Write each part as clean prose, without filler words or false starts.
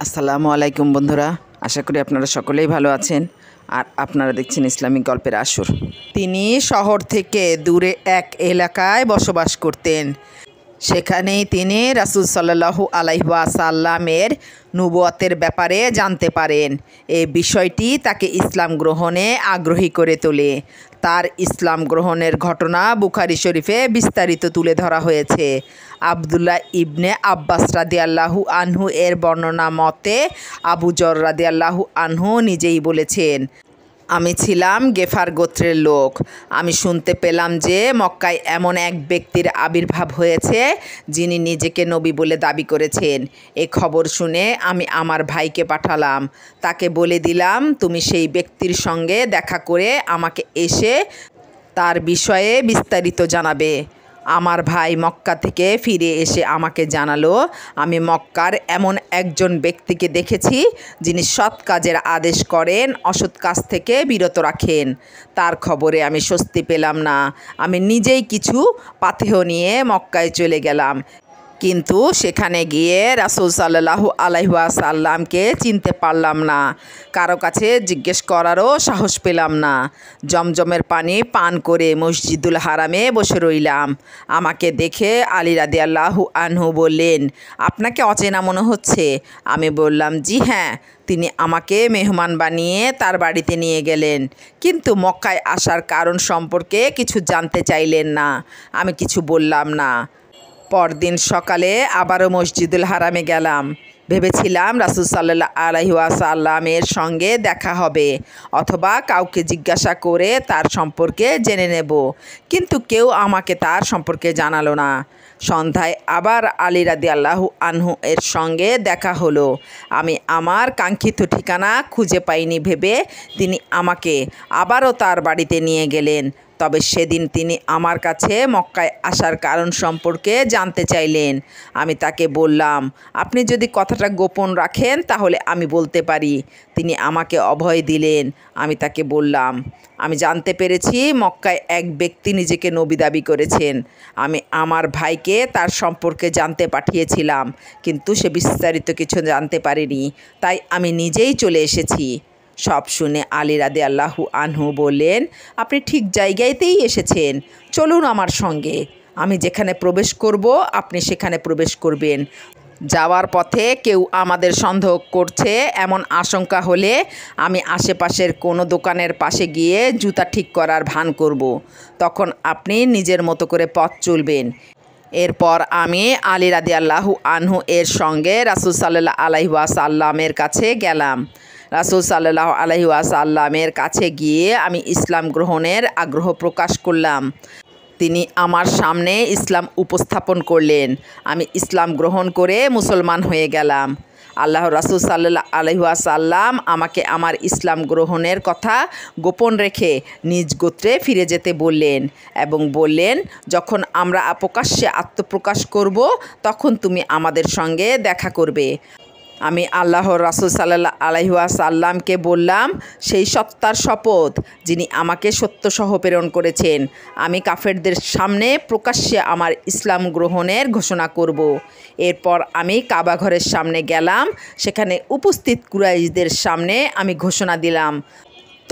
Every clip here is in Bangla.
আসসালামু আলাইকুম বন্ধুরা, আশা করি আপনারা সকলেই ভালো আছেন। আর আপনারা দেখছেন ইসলামিক গল্পের আসর। তিনি শহর থেকে দূরে এক এলাকায় বসবাস করতেন। সেখানেই তিনি রাসূল সাল্লাল্লাহু আলাইহি ওয়াসাল্লামের নবুয়তের ব্যাপারে জানতে পারেন। এই বিষয়টি তাকে ইসলাম গ্রহণে আগ্রহী করে তোলে। তার ইসলাম গ্রহণের ঘটনা বুখারী শরীফে বিস্তারিত তুলে ধরা হয়েছে। আবদুল্লাহ ইবনে আব্বাস রাদিয়াল্লাহু আনহু এর বর্ণনা মতে আবু যর রাদিয়াল্লাহু আনহু নিজেই বলেছেন, আমি ছিলাম গেফার গোত্রের লোক। আমি শুনতে পেলাম যে মক্কায় এমন এক ব্যক্তির আবির্ভাব হয়েছে যিনি নিজেকে নবী বলে দাবি করেছেন। এ খবর শুনে আমি আমার ভাইকে পাঠালাম। তাকে বলে দিলাম, তুমি সেই ব্যক্তির সঙ্গে দেখা করে আমাকে এসে তার বিষয়ে বিস্তারিত জানাবে। আমার ভাই মক্কা থেকে ফিরে এসে আমাকে জানালো, আমি মক্কার এমন একজন ব্যক্তিকে দেখেছি যিনি সৎ কাজের আদেশ করেন, অসৎ কাজ থেকে বিরত রাখেন। তার খবরে আমি স্বস্তি পেলাম না। আমি নিজেই কিছু পাথেয় নিয়ে মক্কায় চলে গেলাম, কিন্তু সেখানে গিয়ে রাসূল সাল্লাল্লাহু আলাইহি ওয়াসাল্লামকে চিনতে পারলাম না। কারো কাছে জিজ্ঞেস করারও সাহস পেলাম না। জমজমের পানি পান করে মসজিদুল হারামে বসে রইলাম। আমাকে দেখে আলী রাদিয়াল্লাহু আনহু বললেন, আপনাকে অচেনা মনে হচ্ছে। আমি বললাম, জি হ্যাঁ। তিনি আমাকে মেহমান বানিয়ে তার বাড়িতে নিয়ে গেলেন, কিন্তু মক্কায় আসার কারণ সম্পর্কে কিছু জানতে চাইলেন না। আমি কিছু বললাম না। পরদিন সকালে আবারও মসজিদুল হারামে গেলাম। ভেবেছিলাম রাসূল সাল্লাল্লাহু আলাইহি ওয়াসাল্লামের সঙ্গে দেখা হবে অথবা কাউকে জিজ্ঞাসা করে তার সম্পর্কে জেনে নেব, কিন্তু কেউ আমাকে তার সম্পর্কে জানালো না। সন্ধ্যায় আবার আলী রাদিয়াল্লাহু আনহু এর সঙ্গে দেখা হলো। আমি আমার কাঙ্ক্ষিত ঠিকানা খুঁজে পাইনি ভেবে তিনি আমাকে আবারও তার বাড়িতে নিয়ে গেলেন। তবে সেদিন তিনি আমার কাছে মক্কায় আসার কারণ সম্পর্কে জানতে চাইলেন। আমি তাকে বললাম, আপনি যদি কথাটা গোপন রাখেন তাহলে আমি বলতে পারি। তিনি আমাকে অভয় দিলেন। আমি তাকে বললাম, আমি জানতে পেরেছি মক্কায় এক ব্যক্তি নিজেকে নবী দাবি করেছেন। আমি আমার ভাইকে তার সম্পর্কে জানতে পাঠিয়েছিলাম, কিন্তু সে বিস্তারিত কিছু জানতে পারেনি, তাই আমি নিজেই চলে এসেছি। সব শুনে আলী রাদিয়াল্লাহু আনহু বললেন, আপনি ঠিক জায়গাতেই এসেছেন। চলুন আমার সঙ্গে। আমি যেখানে প্রবেশ করব আপনি সেখানে প্রবেশ করবেন। যাওয়ার পথে কেউ আমাদের সন্দেহ করছে এমন আশঙ্কা হলে আমি আশেপাশের কোনো দোকানের পাশে গিয়ে জুতা ঠিক করার ভান করব। তখন আপনি নিজের মতো করে পথ চলবেন। এরপর আমি আলী রাদিয়াল্লাহু আনহু এর সঙ্গে রাসূল সাল্লাল্লাহু আলাইহি ওয়াসাল্লামের কাছে গেলাম। রাসূল সাল্লাল্লাহু আলাইহি ওয়াসাল্লামের কাছে গিয়ে আমি ইসলাম গ্রহণের আগ্রহ প্রকাশ করলাম। তিনি আমার সামনে ইসলাম উপস্থাপন করলেন। আমি ইসলাম গ্রহণ করে মুসলমান হয়ে গেলাম। আল্লাহর রাসূল সাল্লাল্লাহু আলাইহি ওয়াসাল্লাম আমাকে আমার ইসলাম গ্রহণের কথা গোপন রেখে নিজ গোত্রে ফিরে যেতে বললেন এবং বললেন, যখন আমরা প্রকাশ্যে আত্মপ্রকাশ করব তখন তুমি আমাদের সঙ্গে দেখা করবে। আমি আল্লাহর রাসূল সাল্লাল্লাহু আলাইহি ওয়াসাল্লামকে বললাম, সেই সত্তার শপথ যিনি আমাকে সত্যসহ প্রেরণ করেছেন, আমি কাফেরদের সামনে প্রকাশ্যে আমার ইসলাম গ্রহণের ঘোষণা করব। এরপর আমি কাবা ঘরের সামনে গেলাম। সেখানে উপস্থিত কুরাইশদের সামনে আমি ঘোষণা দিলাম,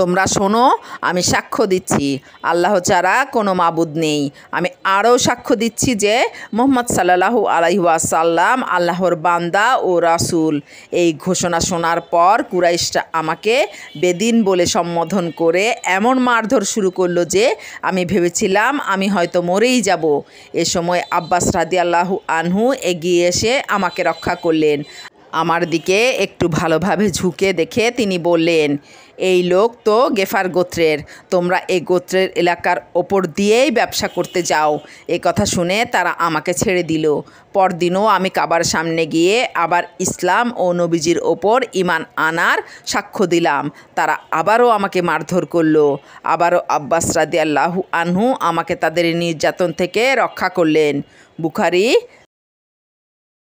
তোমরা শোনো, আমি সাক্ষ্য দিচ্ছি আল্লাহ ছাড়া কোনো মাবুদ নেই। আমি আরও সাক্ষ্য দিচ্ছি যে মুহাম্মদ সাল্লাল্লাহু আলাইহি ওয়াসাল্লাম আল্লাহর বান্দা ও রাসূল। এই ঘোষণা শোনার পর কুরাইশরা আমাকে বেদিন বলে সম্বোধন করে এমন মারধর শুরু করলো যে আমি ভেবেছিলাম আমি হয়তো মরেই যাব। এ সময় আব্বাস রাদিয়াল্লাহু আনহু এগিয়ে এসে আমাকে রক্ষা করলেন। আমার দিকে একটু ভালোভাবে ঝুঁকে দেখে তিনি বললেন, এই লোক তো গেফার গোত্রের, তোমরা এই গোত্রের এলাকার ওপর দিয়েই ব্যবসা করতে যাও। এ কথা শুনে তারা আমাকে ছেড়ে দিল। পরদিনও আমি কাবার সামনে গিয়ে আবার ইসলাম ও নবীজির ওপর ঈমান আনার সাক্ষ্য দিলাম। তারা আবারও আমাকে মারধর করলো। আবারও আব্বাস রাদিয়াল্লাহু আনহু আমাকে তাদের নির্যাতন থেকে রক্ষা করলেন। বুখারী